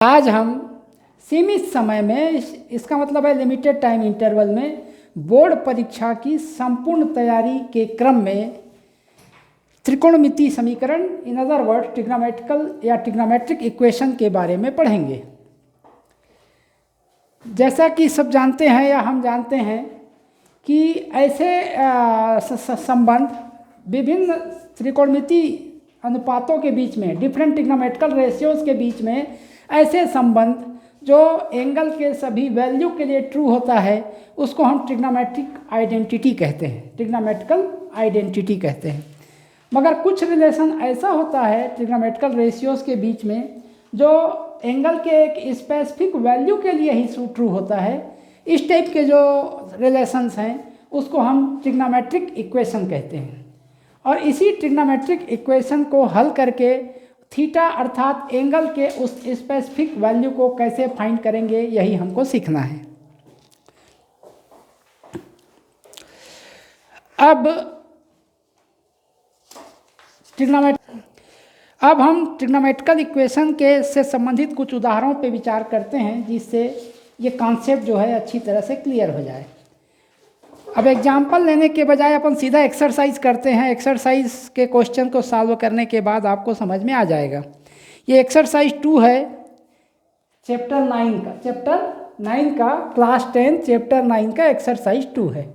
आज हम सीमित समय में इसका मतलब है लिमिटेड टाइम इंटरवल में बोर्ड परीक्षा की संपूर्ण तैयारी के क्रम में त्रिकोणमितीय समीकरण इन अदर वर्ड ट्रिग्नोमेट्रिकल या ट्रिग्नोमेट्रिक इक्वेशन के बारे में पढ़ेंगे। जैसा कि सब जानते हैं या हम जानते हैं कि ऐसे संबंध विभिन्न त्रिकोणमितीय अनुपातों के बीच में, डिफरेंट ट्रिग्नोमेट्रिकल रेशियोज के बीच में ऐसे संबंध जो एंगल के सभी वैल्यू के लिए ट्रू होता है उसको हम ट्रिग्नोमेट्रिक आइडेंटिटी कहते हैं, ट्रिग्नोमेट्रिकल आइडेंटिटी कहते हैं। मगर कुछ रिलेशन ऐसा होता है ट्रिग्नोमेट्रिकल रेशियोज के बीच में जो एंगल के एक स्पेसिफिक वैल्यू के लिए ही ट्रू होता है। इस टाइप के जो रिलेशंस हैं उसको हम ट्रिग्नोमेट्रिक इक्वेशन कहते हैं। और इसी ट्रिग्नोमेट्रिक इक्वेशन को हल करके थीटा अर्थात एंगल के उस स्पेसिफिक वैल्यू को कैसे फाइंड करेंगे, यही हमको सीखना है। अब हम ट्रिग्नोमेट्रिकल इक्वेशन के से संबंधित कुछ उदाहरणों पे विचार करते हैं जिससे ये कॉन्सेप्ट जो है अच्छी तरह से क्लियर हो जाए। अब एग्जाम्पल लेने के बजाय अपन सीधा एक्सरसाइज करते हैं। एक्सरसाइज के क्वेश्चन को सॉल्व करने के बाद आपको समझ में आ जाएगा। ये एक्सरसाइज 2 है चैप्टर 9 का क्लास 10 चैप्टर 9 का एक्सरसाइज 2 है।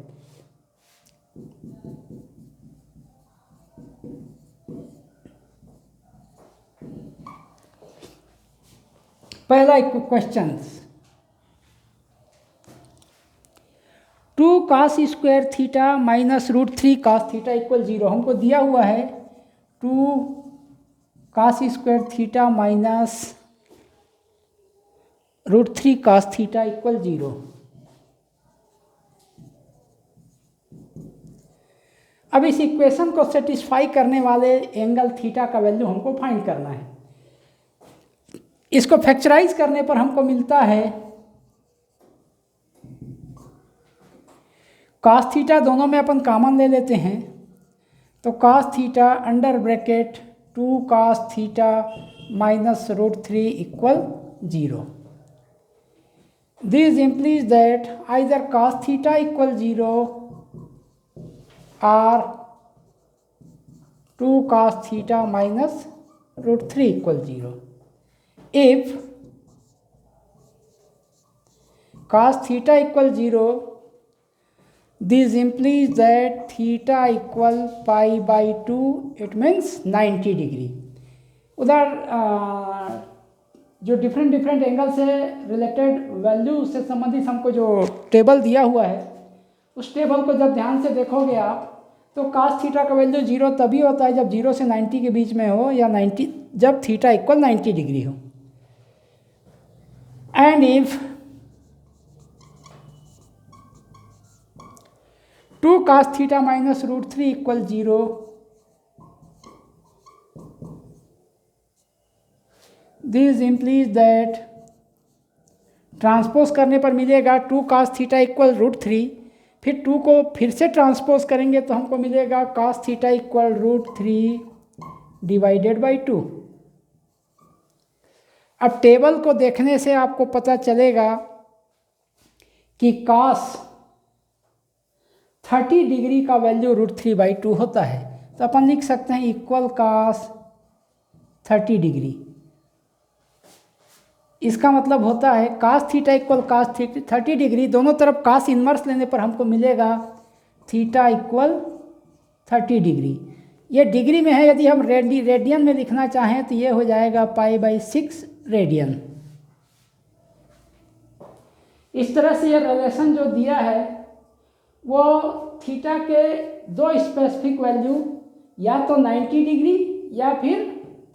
पहला question 2 cos square theta minus √3 cos theta equal 0 हमको दिया हुआ है। 2 cos square theta minus √3 cos theta equal 0। अब इस इक्वेशन को सेटिस्फाई करने वाले एंगल थीटा का वैल्यू हमको फाइंड करना है। इसको फैक्टराइज करने पर हमको मिलता है cos थीटा, दोनों में अपन कॉमन ले लेते हैं तो cos theta under bracket 2 cos theta minus √3 equal 0। This implies that either cos theta equal 0 और 2 cos theta minus √3 equal 0। If cos theta equal 0, this implies that theta equal pi by 2, it means 90 degree. उधर जो different angle से related value से संबंधित हमको जो table दिया हुआ है उस टेबल को जब ध्यान से देखोगे आप तो cos थीटा का वैल्यू 0 तभी होता है जब 0 से 90 के बीच में हो या 90 जब थीटा इक्वल 90 डिग्री हो। And if 2 cos theta minus √3 equal 0, this implies that transpose करने पर मिलेगा 2 cos थीटा इक्वल √3, फिर 2 को फिर से ट्रांसपोज करेंगे तो हमको मिलेगा cos theta equal √3 divided by 2। अब टेबल को देखने से आपको पता चलेगा कि cos 30 डिग्री का वैल्यू √3/2 होता है। तो अपन लिख सकते हैं इक्वल cos 30 डिग्री। इसका मतलब होता है cos theta equal cos 30 degree, दोनों तरफ cos इनवर्स लेने पर हमको मिलेगा थीटा इक्वल 30 डिग्री। ये डिग्री में है, यदि हम रेडियन में लिखना चाहें तो ये हो जाएगा π/6 रेडियन। इस तरह से ये रिलेशन जो दिया है वो थीटा के दो स्पेसिफिक वैल्यू या तो 90 डिग्री या फिर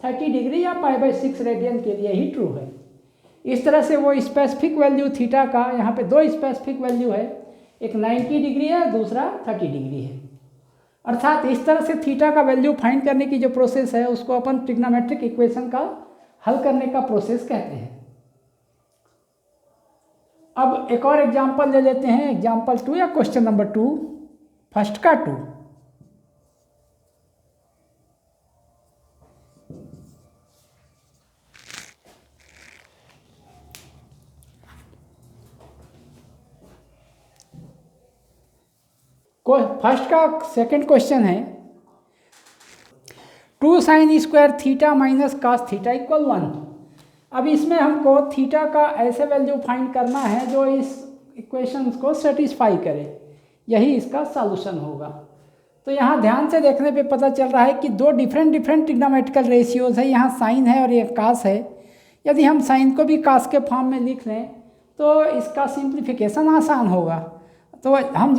30 डिग्री या π/6 रेडियन के लिए ही ट्रू है। इस तरह से वो स्पेसिफिक वैल्यू थीटा का यहाँ पे दो स्पेसिफिक वैल्यू है, एक 90 डिग्री है, दूसरा 30 डिग्री है। अर्थात इस तरह से थीटा का वैल्यू फाइंड करने की जो प्रोसेस है उसको अपन ट्रिग्नोमेट्रिक इक्वेशन का हल करने का प्रोसेस कहते हैं। अब एक और एग्जांपल ले लेते हैं, एग्जांपल 2 या क्वेश्चन नंबर 2, फर्स्ट का 2। फर्स्ट का सेकंड क्वेश्चन है 2 sin square theta minus cos theta equal 1। अब इसमें हमको थीटा का ऐसे वैल्यू फाइंड करना है जो इस इक्वेशंस को सेटिस्फाई करे, यही इसका सॉल्यूशन होगा। तो यहाँ ध्यान से देखने पे पता चल रहा है कि दो डिफरेंट ट्रिग्नोमेट्रिकल रेशियोज है, यहाँ साइन है और ये कास है। यदि हम साइन को भी कास के फॉर्म में लिख लें तो इसका सिंप्लीफिकेशन आसान होगा। तो हम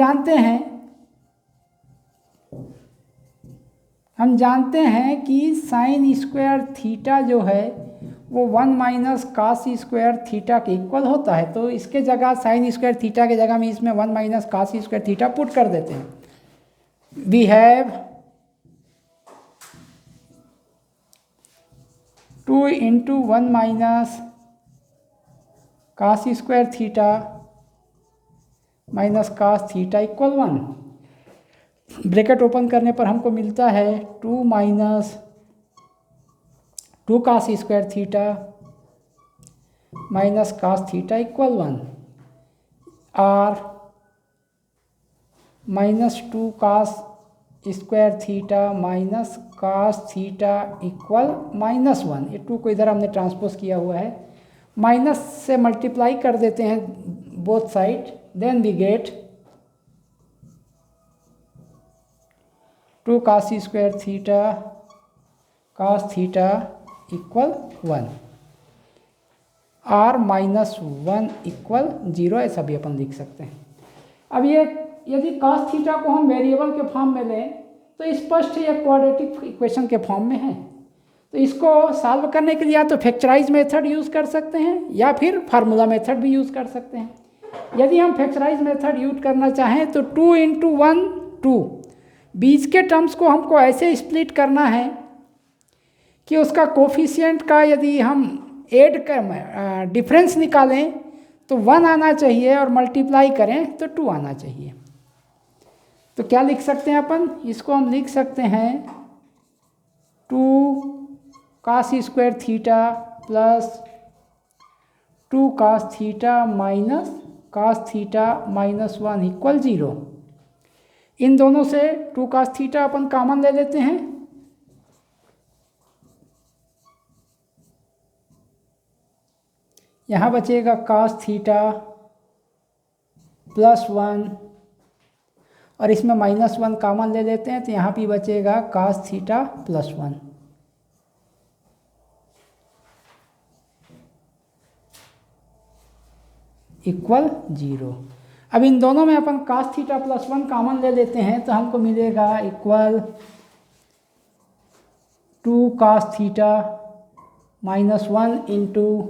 जानते हैं कि साइन स्क्वायर थीटा जो है वो 1 माइनस कास स्क्वायर थीटा के इक्वल होता है। तो इसके जगह साइन स्क्वायर थीटा के जगह में इसमें 1 minus cos square theta put कर देते हैं। We have 2 into 1 minus cos square theta minus cos theta equal 1। Bracket open करने पर हमको मिलता है 2 minus 2 cos square theta minus cos theta equal 1 और minus 2 cos square theta minus cos theta equal -1। ये 2 को इधर हमने ट्रांसपोज किया हुआ है, माइनस से मल्टीप्लाई कर देते हैं both side, then we get 2 cos square theta cos theta equal 1 और -1 इक्वल 0, ऐसा भी अपन लिख सकते हैं। अब ये यदि कास थीटा को हम वेरिएबल के फॉर्म में लें तो स्पष्ट है ये क्वाड्रेटिक इक्वेशन के फॉर्म में है। तो इसको सॉल्व करने के लिए या तो फैक्टराइज मेथड यूज़ कर सकते हैं या फिर फार्मूला मेथड भी यूज़ कर सकते हैं। यदि हम फैक्टराइज मेथड यूज करना चाहें तो 2 इंटू 1 2, बीच के टर्म्स को हमको ऐसे स्प्लिट करना है कि उसका कोफिशिएंट का यदि हम ऐड कर डिफरेंस निकालें तो 1 आना चाहिए और मल्टीप्लाई करें तो 2 आना चाहिए। तो क्या लिख सकते हैं अपन, इसको हम लिख सकते हैं 2 cos square theta plus 2 cos theta minus cos theta -1 equal 0। इन दोनों से 2 कास थीटा अपन कॉमन ले लेते हैं, यहाँ बचेगा कास थीटा +1 और इसमें -1 कॉमन ले लेते हैं तो यहाँ भी बचेगा कास थीटा +1 इक्वल 0। अब इन दोनों में अपन कास थीटा +1 कॉमन ले लेते हैं तो हमको मिलेगा equal 2 cos theta -1 into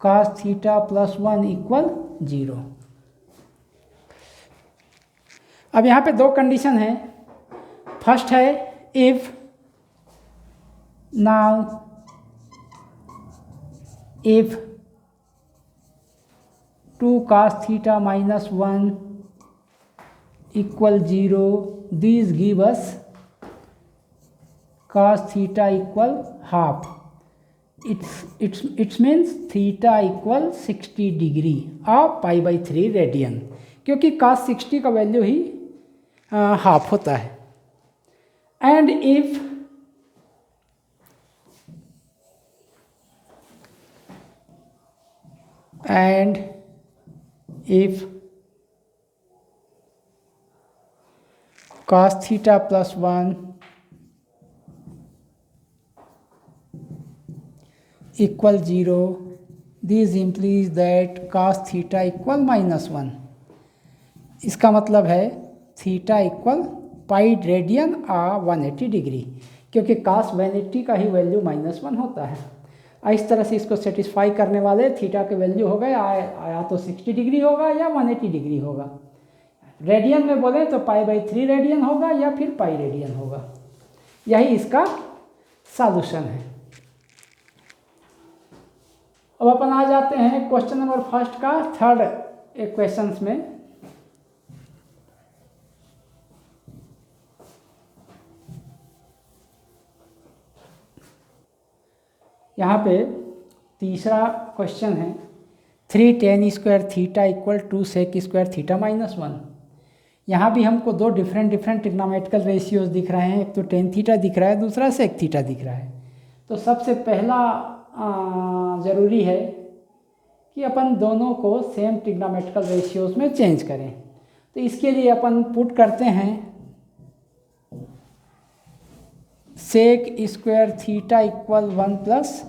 cos theta +1 equal 0। अब यहाँ पे 2 कंडीशन है। फर्स्ट है if now if 2 cos theta -1 equal 0, this give us cos theta equal half. It's means theta equal 60 degree और π/3 रेडियन, क्योंकि कास 60 का वैल्यू ही हाफ होता है। And if cos theta +1 equal 0, this implies that cos theta equal -1। इसका मतलब है theta equal pi radian और 180 degree, क्योंकि कास 180 का ही वैल्यू -1 होता है। इस तरह से इसको सेटिस्फाई करने वाले थीटा के वैल्यू हो गए या तो 60 डिग्री होगा या 180 डिग्री होगा। रेडियन में बोले तो π/3 रेडियन होगा या फिर पाई रेडियन होगा। यही इसका सॉल्यूशन है। अब अपन आ जाते हैं क्वेश्चन नंबर फर्स्ट का थर्ड इक्वेशंस में। यहाँ पे तीसरा क्वेश्चन है 3 tan square theta equal 2 sec square theta -1। यहाँ भी हमको दो डिफरेंट ट्रिग्नोमेट्रिकल रेशियोज दिख रहे हैं, एक तो टेन थीटा दिख रहा है, दूसरा सेक थीटा दिख रहा है। तो सबसे पहला ज़रूरी है कि अपन दोनों को सेम ट्रिग्नोमेट्रिकल रेशियोज में चेंज करें। तो इसके लिए अपन पुट करते हैं sec square theta equal 1 plus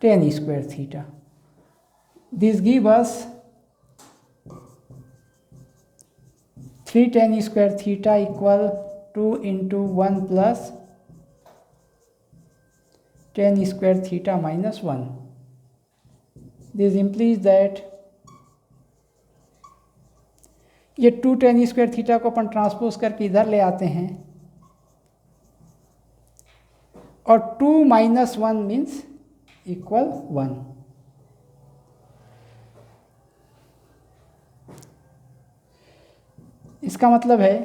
tan square theta. This give us 3 tan square theta equal 2 into 1 plus tan square theta minus 1. This implies that ये 2 tan square theta को अपन ट्रांसपोज करके इधर ले आते हैं और 2 minus 1 मीन्स इक्वल 1। इसका मतलब है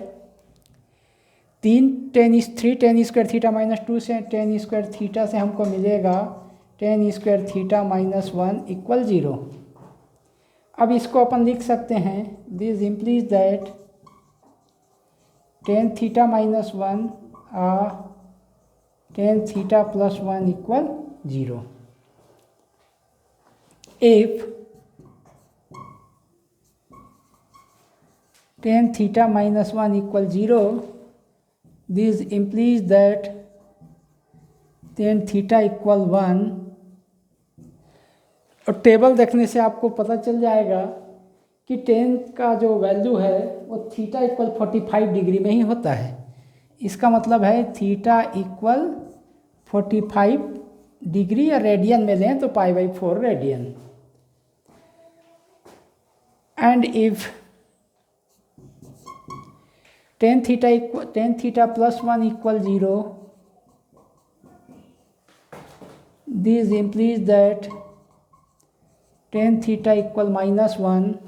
3 tan स्क्वायर थीटा माइनस 2 से tan स्क्वायर थीटा से हमको मिलेगा tan square theta minus 1 equal 0। अब इसको अपन लिख सकते हैं this implies that tan theta minus 1 tan theta plus 1 equal 0। If tan theta minus 1 equal 0, this implies that tan theta equal 1। और टेबल देखने से आपको पता चल जाएगा कि tan का जो वैल्यू है वो थीटा इक्वल 45 डिग्री में ही होता है। इसका मतलब है थीटा इक्वल 45 डिग्री, या रेडियन में लें तो π/4 radian. And if tan theta plus 1 equal 0, this implies that tan theta equal minus 1,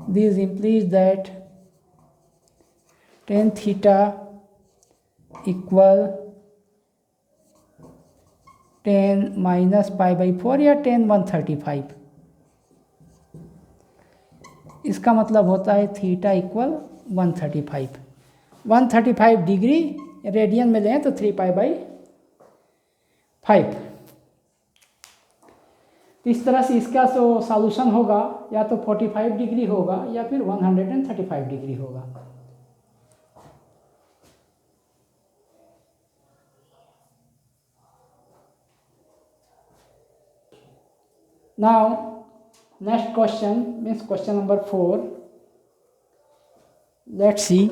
this implies that tan theta equal tan minus π/4 या tan 135। इसका मतलब होता है थीटा इक्वल 135 डिग्री, रेडियन में लें तो 3π/5। इस तरह से इसका जो सॉल्यूशन होगा या तो 45 डिग्री होगा या फिर 135 डिग्री होगा। Now next question means question number 4। Let's see.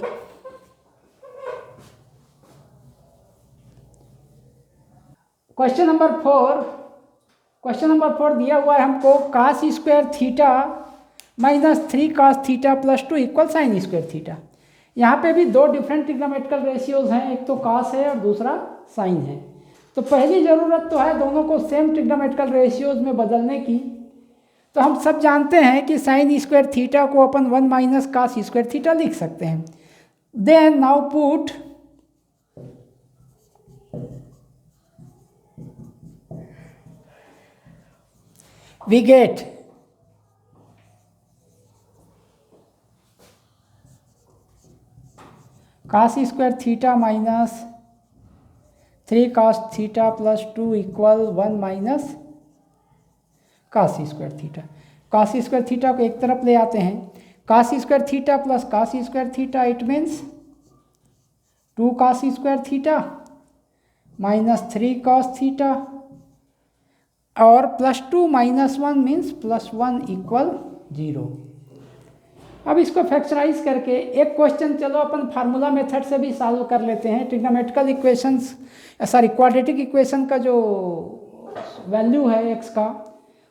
Question number 4 दिया हुआ है हमको cos square theta minus 3 cos theta plus 2 equal sign square theta. यहाँ पे भी दो डिफरेंट ट्रिग्नोमेट्रिकल रेशियोज हैं, एक तो cos है और दूसरा साइन है। तो पहली ज़रूरत तो है दोनों को सेम ट्रिग्नोमेट्रिकल रेशियोज में बदलने की। तो हम सब जानते हैं कि साइन स्क्वायर थीटा को अपन 1 माइनस cos स्क्वायर थीटा लिख सकते हैं। Then now put we get cos square theta minus 3 cos theta plus 2 equal 1 minus cos square theta. cos square theta को एक तरफ ले आते हैं, cos square theta plus cos square theta it means 2 cos square theta minus 3 cos theta और plus 2 minus 1 means plus 1 equal 0। अब इसको factorise करके एक क्वेश्चन चलो अपन फार्मूला मेथड से भी सॉल्व कर लेते हैं। ट्रिग्नोमेट्रिकल इक्वेशंस क्वाड्रेटिक इक्वेशन का जो वैल्यू है x का,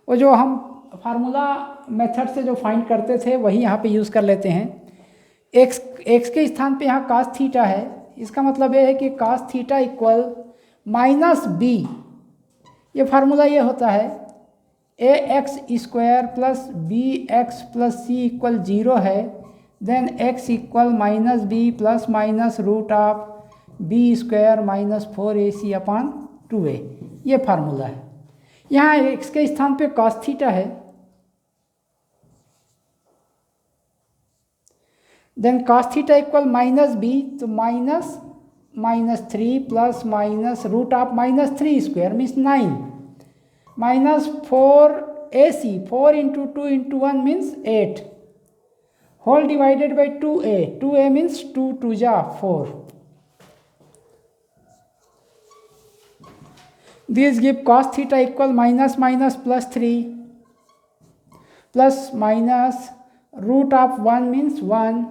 वो जो हम फार्मूला मेथड से जो फाइंड करते थे वही यहाँ पे यूज़ कर लेते हैं। x के स्थान पे यहाँ cos थीटा है, इसका मतलब ये है कि cos theta equal minus b। ये फार्मूला ये होता है ax square plus bx plus c equal 0 है, then x equal minus b plus minus root of b square minus 4ac upon 2a। ये फार्मूला है। यहाँ x के स्थान पे cos थीटा है, then cos theta equal minus B, तो minus -3 plus minus root of -3 square means 9 minus 4ac, 4 into 2 into 1 means 8 whole divided by 2a, 2a means 2 2 जा 4. These give cos theta equal minus minus plus 3 plus minus root of 1 means 1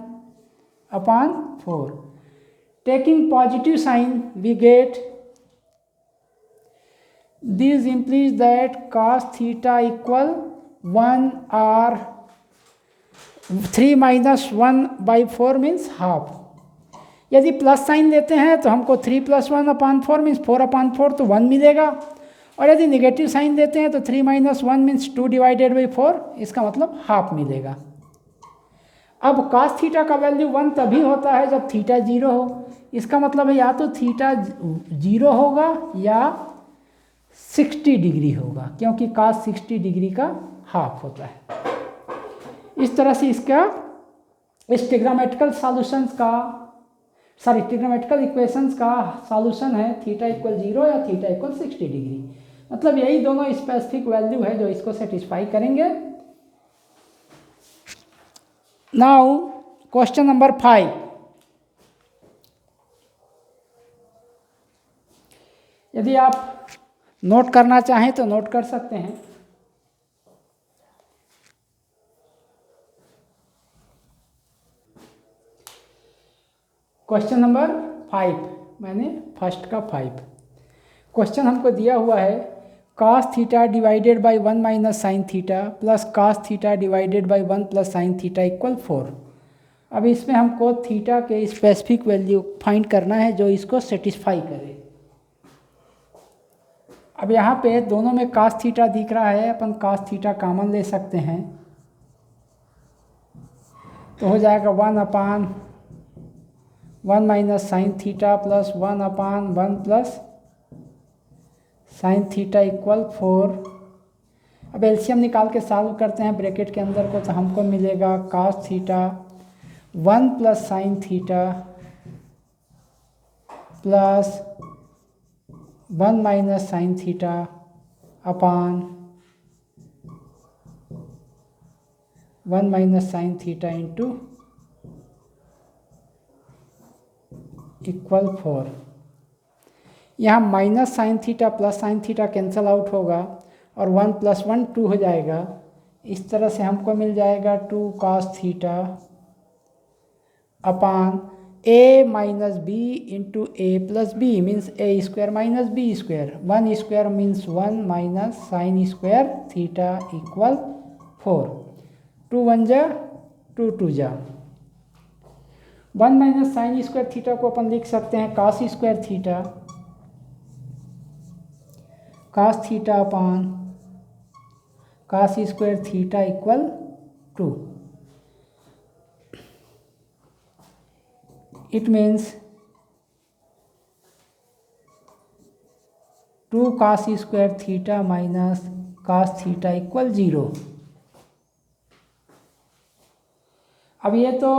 upon 4. Taking positive sign we get, this implies that cos theta equal 1 or 3 minus 1 by 4 means half. यदि plus sign लेते हैं तो हमको 3 + 1 अपान 4 means 4 अपान 4 तो 1 मिलेगा, और यदि negative sign देते हैं तो 3 - 1 मीन्स 2 डिवाइडेड बाई 4, इसका मतलब हाफ मिलेगा. अब cos थीटा का वैल्यू 1 तभी होता है जब थीटा 0 हो. इसका मतलब है या तो थीटा 0 होगा या 60 डिग्री होगा, क्योंकि cos 60 डिग्री का हाफ होता है. इस तरह से इसका ट्रिग्नोमेट्रिकल सॉल्यूशंस का ट्रिग्नोमेट्रिकल इक्वेशंस का सॉल्यूशन है थीटा इक्वल 0 या थीटा इक्वल 60 डिग्री. मतलब यही दोनों स्पेसिफिक वैल्यू है जो इसको सेटिस्फाई करेंगे. Now question number 5. यदि आप नोट करना चाहें तो नोट कर सकते हैं. क्वेश्चन नंबर 5, मैंने फर्स्ट का 5 क्वेश्चन हमको दिया हुआ है cos theta divided by 1 minus sine theta plus cos theta divided by 1 plus sine theta equal 4. अब इसमें हमको थीटा के स्पेसिफिक वैल्यू फाइंड करना है जो इसको सेटिस्फाई करे. अब यहाँ पे दोनों में cos थीटा दिख रहा है, अपन cos थीटा कॉमन ले सकते हैं, तो हो जाएगा 1 अपान 1 माइनस साइन थीटा प्लस 1 अपान 1 प्लस साइन थीटा इक्वल 4. अब एलसीएम निकाल के सॉल्व करते हैं ब्रैकेट के अंदर को, तो हमको मिलेगा cos theta 1 plus sine theta plus 1 minus sine theta upon 1 minus sine theta into equal 4. यहाँ minus sine theta plus sine theta cancel out होगा और 1 + 1 2 हो जाएगा. इस तरह से हमको मिल जाएगा 2 cos theta upon a minus b into a plus b means a square minus b square. 1 square means 1 minus sine square theta equal 4. 2 1 जा 2 2 जा. 1 माइनस साइन स्क्वायर थीटा को अपन लिख सकते हैं cos square theta, cos theta upon cos square theta equal 2. It means 2 cos square theta minus cos theta equal 0. अब ये तो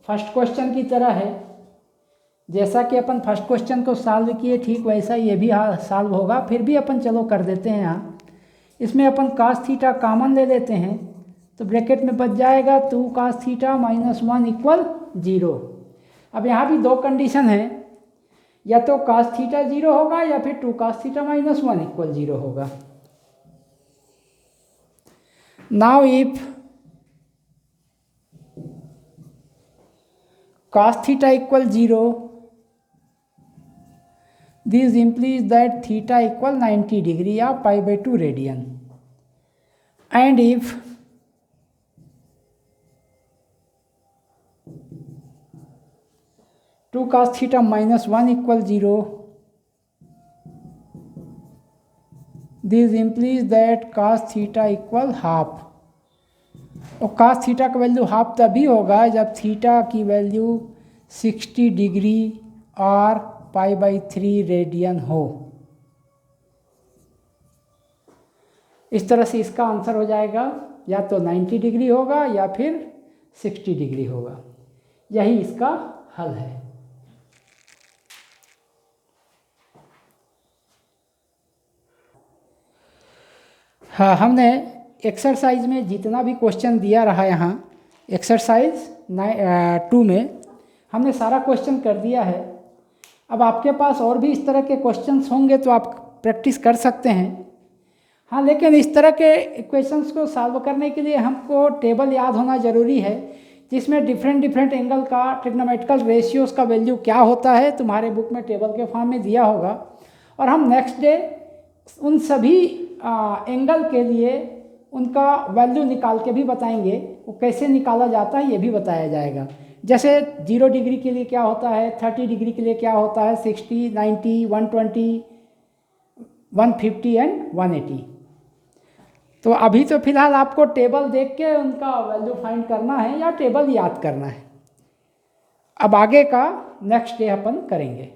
first question की तरह है, जैसा कि अपन फर्स्ट क्वेश्चन को सॉल्व किए ठीक वैसा ये भी सॉल्व होगा. फिर भी अपन चलो कर देते हैं. यहाँ इसमें अपन cos थीटा कॉमन ले लेते हैं, तो ब्रैकेट में बच जाएगा 2 cos थीटा माइनस 1 इक्वल 0. अब यहाँ भी दो कंडीशन है, या तो cos थीटा 0 होगा या फिर 2 cos थीटा माइनस 1 इक्वल 0 होगा. Now if cos theta equal 0, this implies that theta equal 90 degree or pi by 2 radian. And if two cos theta minus 1 equal 0, this implies that cos theta equal half. और cos theta का value half तभी होगा जब theta की value 60 degree और π/3 radian हो. इस तरह से इसका आंसर हो जाएगा या तो 90 डिग्री होगा या फिर 60 डिग्री होगा. यही इसका हल है। हाँ, हमने एक्सरसाइज में जितना भी क्वेश्चन दिया रहा यहाँ एक्सरसाइज 2 में हमने सारा क्वेश्चन कर दिया है। अब आपके पास और भी इस तरह के क्वेश्चंस होंगे तो आप प्रैक्टिस कर सकते हैं। हाँ, लेकिन इस तरह के इक्वेशंस को सॉल्व करने के लिए हमको टेबल याद होना ज़रूरी है, जिसमें डिफरेंट एंगल का ट्रिग्नोमेट्रिकल रेशियोज़ का वैल्यू क्या होता है तुम्हारे बुक में टेबल के फॉर्म में दिया होगा। और हम नेक्स्ट डे उन सभी एंगल के लिए उनका वैल्यू निकाल के भी बताएंगे, वो कैसे निकाला जाता है ये भी बताया जाएगा। जैसे 0 डिग्री के लिए क्या होता है, 30 डिग्री के लिए क्या होता है, 60, 90, 120, 150 एंड 180। तो अभी तो फिलहाल आपको टेबल देख के उनका वैल्यू फाइंड करना है या टेबल याद करना है। अब आगे का नेक्स्ट डे अपन करेंगे।